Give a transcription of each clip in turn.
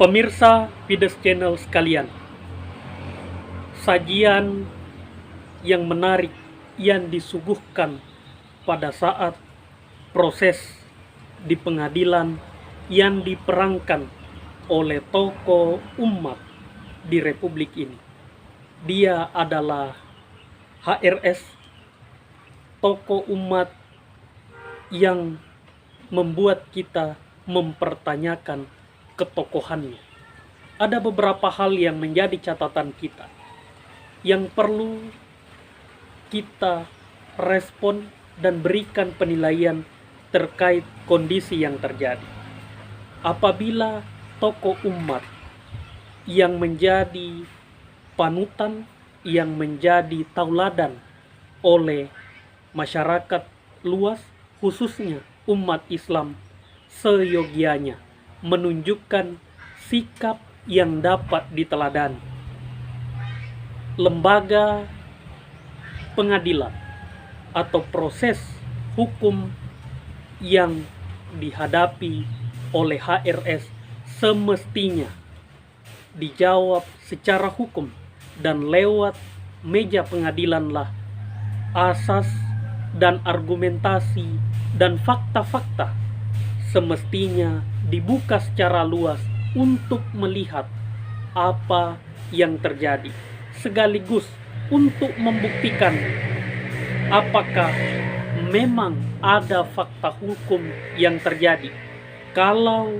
Pemirsa Fides Channel sekalian, sajian yang menarik yang disuguhkan pada saat proses di pengadilan yang diperankan oleh tokoh umat di Republik ini. Dia adalah HRS, tokoh umat yang membuat kita mempertanyakan ketokohannya. Ada beberapa hal yang menjadi catatan kita yang perlu kita respon dan berikan penilaian terkait kondisi yang terjadi. Apabila tokoh umat yang menjadi panutan, yang menjadi tauladan oleh masyarakat luas, khususnya umat Islam, seyogianya menunjukkan sikap yang dapat diteladani. Lembaga pengadilan atau proses hukum yang dihadapi oleh HRS semestinya dijawab secara hukum, dan lewat meja pengadilanlah asas dan argumentasi dan fakta-fakta semestinya dibuka secara luas untuk melihat apa yang terjadi, sekaligus untuk membuktikan apakah memang ada fakta hukum yang terjadi. Kalau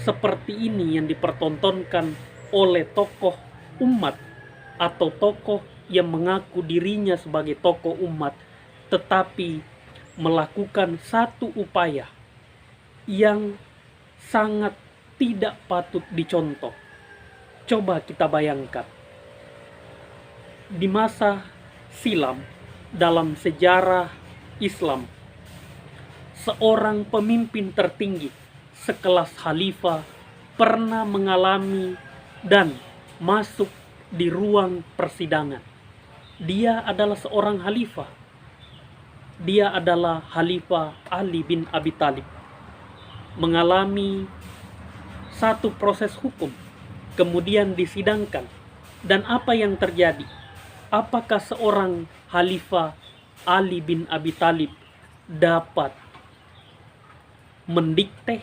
seperti ini yang dipertontonkan oleh tokoh umat atau tokoh yang mengaku dirinya sebagai tokoh umat, tetapi melakukan satu upaya yang sangat tidak patut dicontoh. Coba kita bayangkan, di masa silam dalam sejarah Islam, seorang pemimpin tertinggi sekelas khalifah pernah mengalami dan masuk di ruang persidangan. Dia adalah seorang khalifah. Dia adalah Khalifah Ali bin Abi Thalib, mengalami satu proses hukum, kemudian disidangkan. Dan apa yang terjadi? Apakah seorang Khalifah Ali bin Abi Thalib dapat mendikte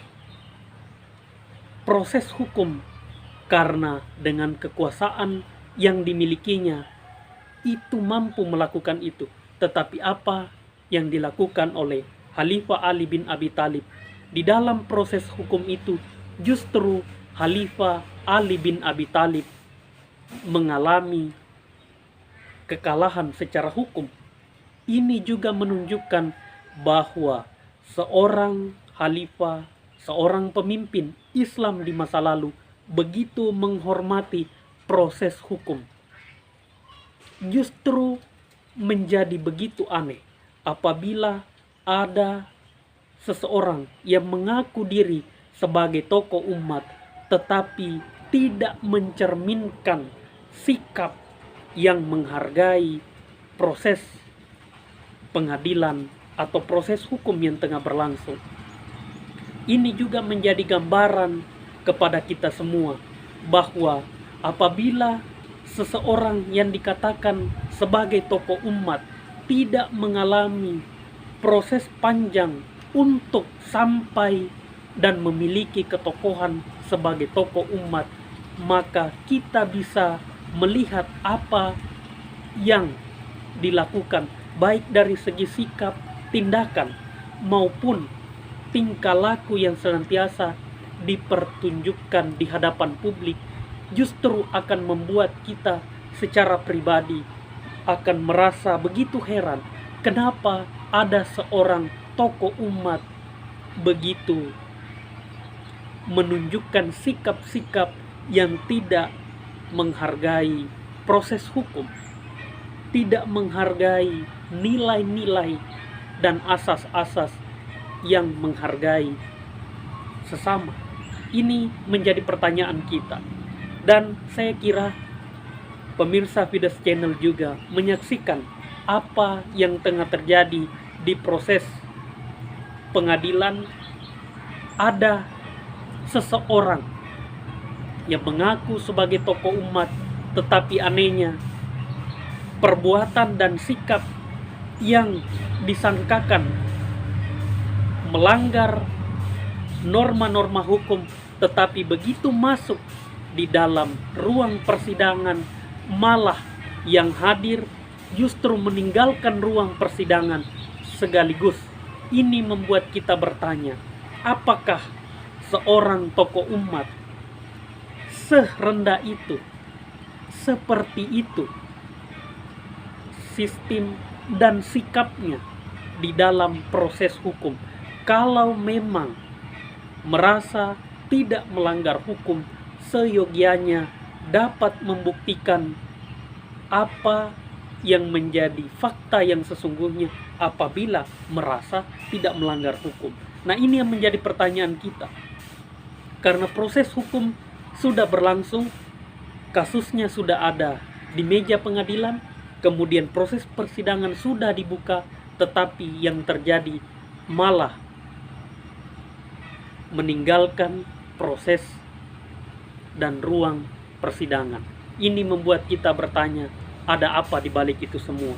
proses hukum karena dengan kekuasaan yang dimilikinya itu mampu melakukan itu? Tetapi apa yang dilakukan oleh Khalifah Ali bin Abi Thalib di dalam proses hukum itu, justru Khalifah Ali bin Abi Thalib mengalami kekalahan secara hukum. Ini juga menunjukkan bahwa seorang khalifah, seorang pemimpin Islam di masa lalu begitu menghormati proses hukum. Justru menjadi begitu aneh apabila ada seseorang yang mengaku diri sebagai tokoh umat tetapi tidak mencerminkan sikap yang menghargai proses pengadilan atau proses hukum yang tengah berlangsung. Ini juga menjadi gambaran kepada kita semua bahwa apabila seseorang yang dikatakan sebagai tokoh umat tidak mengalami proses panjang untuk sampai dan memiliki ketokohan sebagai tokoh umat, maka kita bisa melihat apa yang dilakukan baik dari segi sikap, tindakan maupun tingkah laku yang senantiasa dipertunjukkan di hadapan publik, justru akan membuat kita secara pribadi akan merasa begitu heran kenapa ada seorang tokoh umat begitu menunjukkan sikap-sikap yang tidak menghargai proses hukum, tidak menghargai nilai-nilai dan asas-asas yang menghargai sesama. Ini menjadi pertanyaan kita, dan saya kira pemirsa Fides Channel juga menyaksikan apa yang tengah terjadi di proses pengadilan. Ada seseorang yang mengaku sebagai tokoh umat, tetapi anehnya perbuatan dan sikap yang disangkakan melanggar norma-norma hukum, tetapi begitu masuk di dalam ruang persidangan malah yang hadir justru meninggalkan ruang persidangan sekaligus. Ini membuat kita bertanya, apakah seorang tokoh umat serendah itu, seperti itu sistem dan sikapnya di dalam proses hukum? Kalau memang merasa tidak melanggar hukum, seyogianya dapat membuktikan apa yang menjadi fakta yang sesungguhnya apabila merasa tidak melanggar hukum. Nah, ini yang menjadi pertanyaan kita. Karena proses hukum sudah berlangsung, kasusnya sudah ada di meja pengadilan, kemudian proses persidangan sudah dibuka, tetapi yang terjadi malah meninggalkan proses dan ruang persidangan. Ini membuat kita bertanya, ada apa di balik itu semua?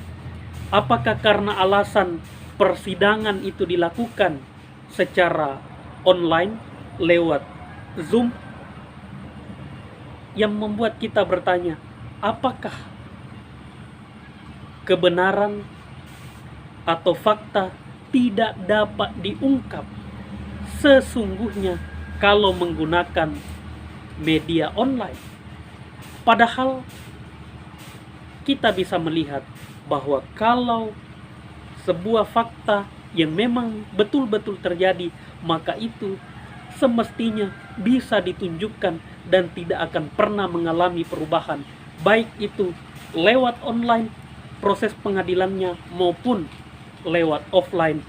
Apakah karena alasan persidangan itu dilakukan secara online lewat Zoom, yang membuat kita bertanya, apakah kebenaran atau fakta tidak dapat diungkap sesungguhnya kalau menggunakan media online? Padahal kita bisa melihat bahwa kalau sebuah fakta yang memang betul-betul terjadi, maka itu semestinya bisa ditunjukkan dan tidak akan pernah mengalami perubahan, baik itu lewat online proses pengadilannya maupun lewat offline.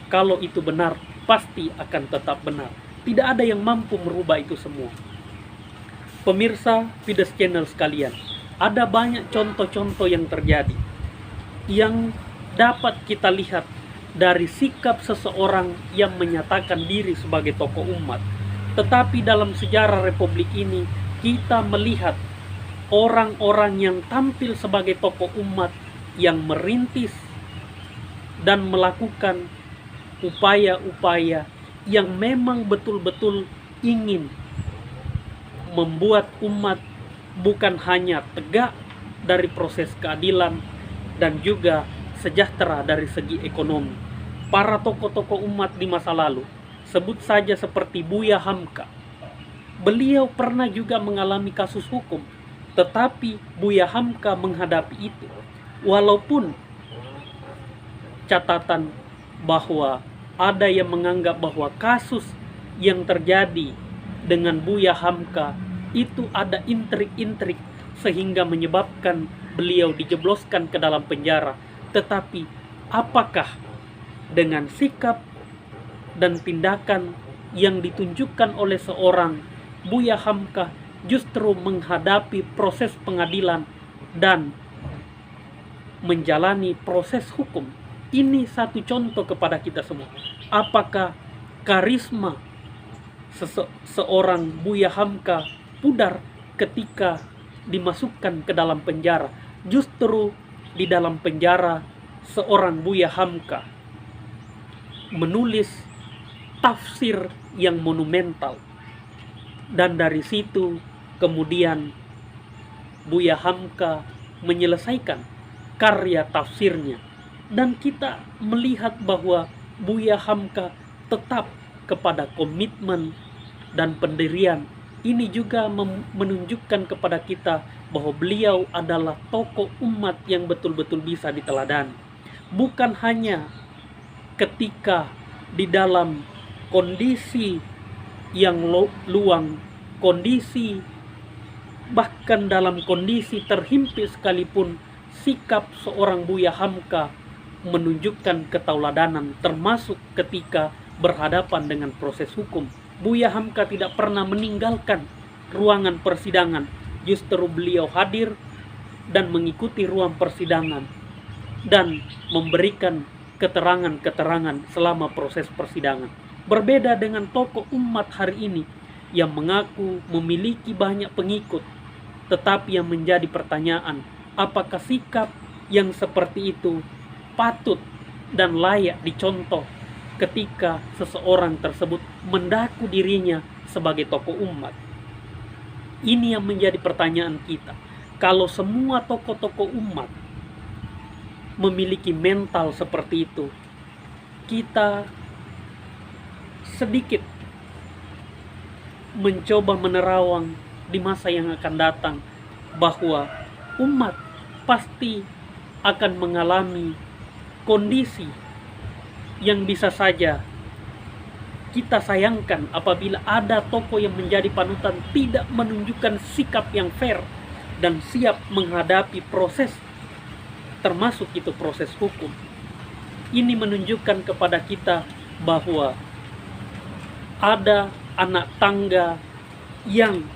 Kalau itu benar, pasti akan tetap benar. Tidak ada yang mampu merubah itu semua. Pemirsa Fides Channel sekalian, ada banyak contoh-contoh yang terjadi yang dapat kita lihat dari sikap seseorang yang menyatakan diri sebagai tokoh umat. Tetapi dalam sejarah Republik ini, kita melihat orang-orang yang tampil sebagai tokoh umat yang merintis dan melakukan upaya-upaya yang memang betul-betul ingin membuat umat bukan hanya tegak dari proses keadilan dan juga sejahtera dari segi ekonomi. Para tokoh-tokoh umat di masa lalu, sebut saja seperti Buya Hamka, beliau pernah juga mengalami kasus hukum, tetapi Buya Hamka menghadapi itu. Walaupun catatan bahwa ada yang menganggap bahwa kasus yang terjadi dengan Buya Hamka itu ada intrik-intrik sehingga menyebabkan beliau dijebloskan ke dalam penjara. Tetapi apakah dengan sikap dan tindakan yang ditunjukkan oleh seorang Buya Hamka justru menghadapi proses pengadilan dan menjalani proses hukum? Ini satu contoh kepada kita semua. Apakah karisma seorang Buya Hamka pudar ketika dimasukkan ke dalam penjara? Justru di dalam penjara seorang Buya Hamka menulis tafsir yang monumental, dan dari situ kemudian Buya Hamka menyelesaikan karya tafsirnya. Dan kita melihat bahwa Buya Hamka tetap kepada komitmen dan pendirian. Ini juga menunjukkan kepada kita bahwa beliau adalah tokoh umat yang betul-betul bisa diteladani. Bukan hanya ketika di dalam kondisi yang luang, kondisi bahkan dalam kondisi terhimpit sekalipun, sikap seorang Buya Hamka menunjukkan ketauladanan, termasuk ketika berhadapan dengan proses hukum. Buya Hamka tidak pernah meninggalkan ruangan persidangan. Justru beliau hadir dan mengikuti ruang persidangan dan memberikan keterangan-keterangan selama proses persidangan. Berbeda dengan tokoh umat hari ini yang mengaku memiliki banyak pengikut. Tetapi yang menjadi pertanyaan, apakah sikap yang seperti itu patut dan layak dicontoh ketika seseorang tersebut mengaku dirinya sebagai tokoh umat? Ini yang menjadi pertanyaan kita. Kalau semua tokoh-tokoh umat memiliki mental seperti itu, kita sedikit mencoba menerawang di masa yang akan datang bahwa umat pasti akan mengalami kondisi yang bisa saja kita sayangkan apabila ada tokoh yang menjadi panutan tidak menunjukkan sikap yang fair dan siap menghadapi proses, termasuk itu proses hukum. Ini menunjukkan kepada kita bahwa ada anak tangga yang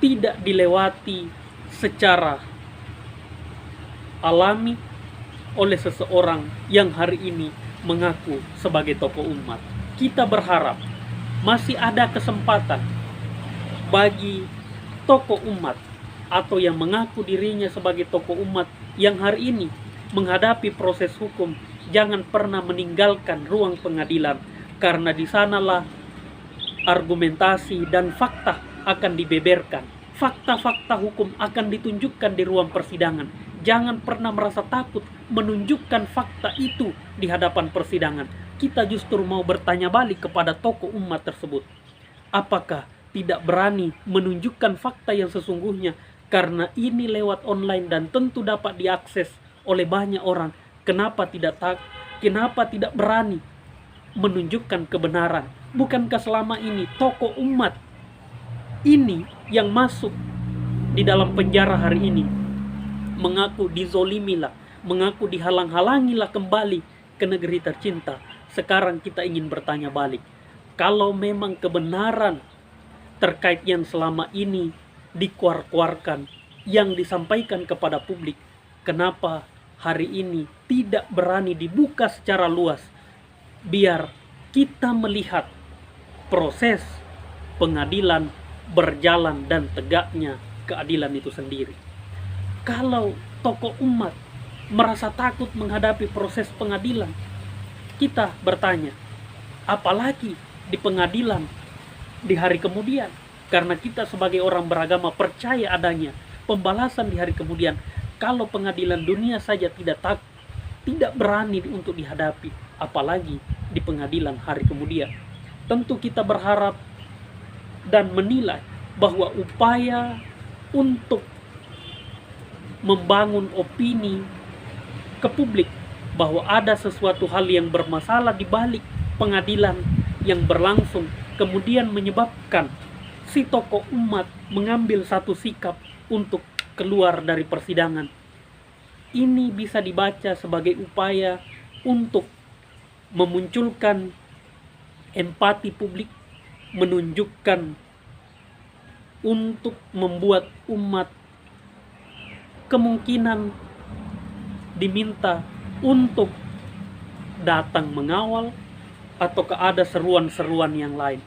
tidak dilewati secara alami oleh seseorang yang hari ini mengaku sebagai tokoh umat. Kita berharap masih ada kesempatan bagi tokoh umat atau yang mengaku dirinya sebagai tokoh umat yang hari ini menghadapi proses hukum. Jangan pernah meninggalkan ruang pengadilan, karena di sanalah argumentasi dan fakta akan dibeberkan. Fakta-fakta hukum akan ditunjukkan di ruang persidangan. Jangan pernah merasa takut menunjukkan fakta itu di hadapan persidangan. Kita justru mau bertanya balik kepada tokoh umat tersebut. Apakah tidak berani menunjukkan fakta yang sesungguhnya? Karena ini lewat online dan tentu dapat diakses oleh banyak orang. Kenapa tidak berani menunjukkan kebenaran? Bukankah selama ini tokoh umat ini yang masuk di dalam penjara hari ini mengaku dizolimilah, mengaku dihalang-halangilah kembali ke negeri tercinta? Sekarang kita ingin bertanya balik, kalau memang kebenaran terkait yang selama ini dikuar-kuarkan, yang disampaikan kepada publik, kenapa hari ini tidak berani dibuka secara luas biar kita melihat proses pengadilan berjalan dan tegaknya keadilan itu sendiri? Kalau tokoh umat merasa takut menghadapi proses pengadilan, kita bertanya, apalagi di pengadilan di hari kemudian? Karena kita sebagai orang beragama percaya adanya pembalasan di hari kemudian. Kalau pengadilan dunia saja tidak berani untuk dihadapi, apalagi di pengadilan hari kemudian. Tentu kita berharap dan menilai bahwa upaya untuk membangun opini ke publik bahwa ada sesuatu hal yang bermasalah di balik pengadilan yang berlangsung, kemudian menyebabkan si tokoh umat mengambil satu sikap untuk keluar dari persidangan. Ini bisa dibaca sebagai upaya untuk memunculkan empati publik, menunjukkan untuk membuat umat kemungkinan diminta untuk datang mengawal ataukah ada seruan-seruan yang lain.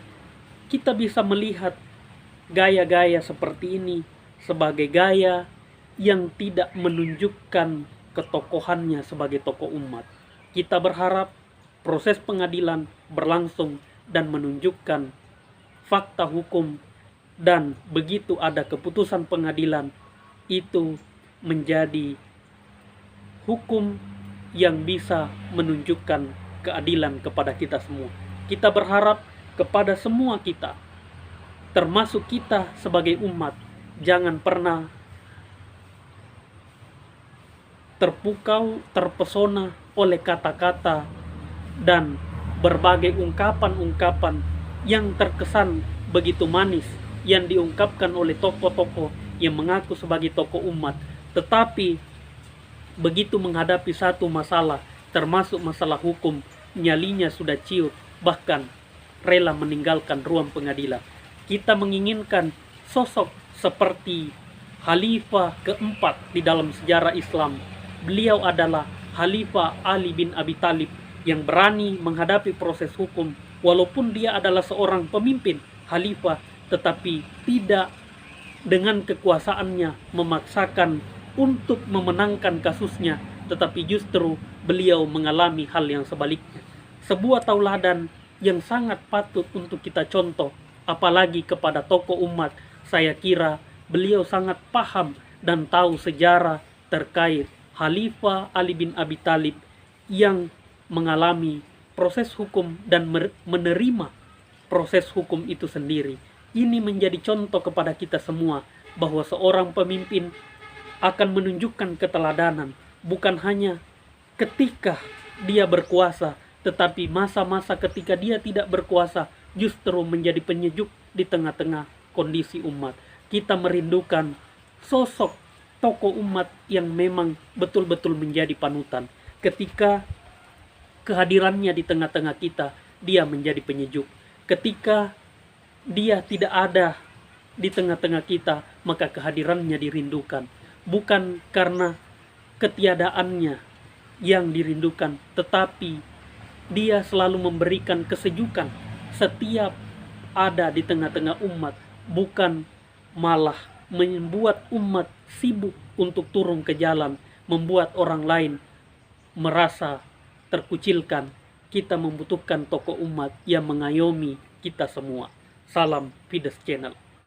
Kita bisa melihat gaya-gaya seperti ini sebagai gaya yang tidak menunjukkan ketokohannya sebagai tokoh umat. Kita berharap proses pengadilan berlangsung dan menunjukkan fakta hukum, dan begitu ada keputusan pengadilan itu menjadi hukum yang bisa menunjukkan keadilan kepada kita semua. Kita berharap kepada semua kita, termasuk kita sebagai umat, jangan pernah terpukau, terpesona oleh kata-kata dan berbagai ungkapan-ungkapan yang terkesan begitu manis yang diungkapkan oleh tokoh-tokoh yang mengaku sebagai tokoh umat, tetapi begitu menghadapi satu masalah, termasuk masalah hukum, nyalinya sudah ciut, bahkan rela meninggalkan ruang pengadilan. Kita menginginkan sosok seperti Khalifah keempat di dalam sejarah Islam. Beliau adalah Khalifah Ali bin Abi Thalib yang berani menghadapi proses hukum walaupun dia adalah seorang pemimpin, khalifah, tetapi tidak dengan kekuasaannya memaksakan untuk memenangkan kasusnya, tetapi justru beliau mengalami hal yang sebaliknya. Sebuah tauladan yang sangat patut untuk kita contoh, apalagi kepada tokoh umat. Saya kira beliau sangat paham dan tahu sejarah terkait Khalifah Ali bin Abi Thalib yang mengalami proses hukum dan menerima proses hukum itu sendiri. Ini menjadi contoh kepada kita semua bahwa seorang pemimpin akan menunjukkan keteladanan bukan hanya ketika dia berkuasa, tetapi masa-masa ketika dia tidak berkuasa justru menjadi penyejuk di tengah-tengah kondisi umat. Kita merindukan sosok tokoh umat yang memang betul-betul menjadi panutan. Ketika kehadirannya di tengah-tengah kita, dia menjadi penyejuk. Ketika dia tidak ada di tengah-tengah kita, maka kehadirannya dirindukan. Bukan karena ketiadaannya yang dirindukan, tetapi dia selalu memberikan kesejukan setiap ada di tengah-tengah umat, bukan malah membuat umat sibuk untuk turun ke jalan, membuat orang lain merasa terkucilkan. Kita membutuhkan tokoh umat yang mengayomi kita semua. Salam Fides Channel.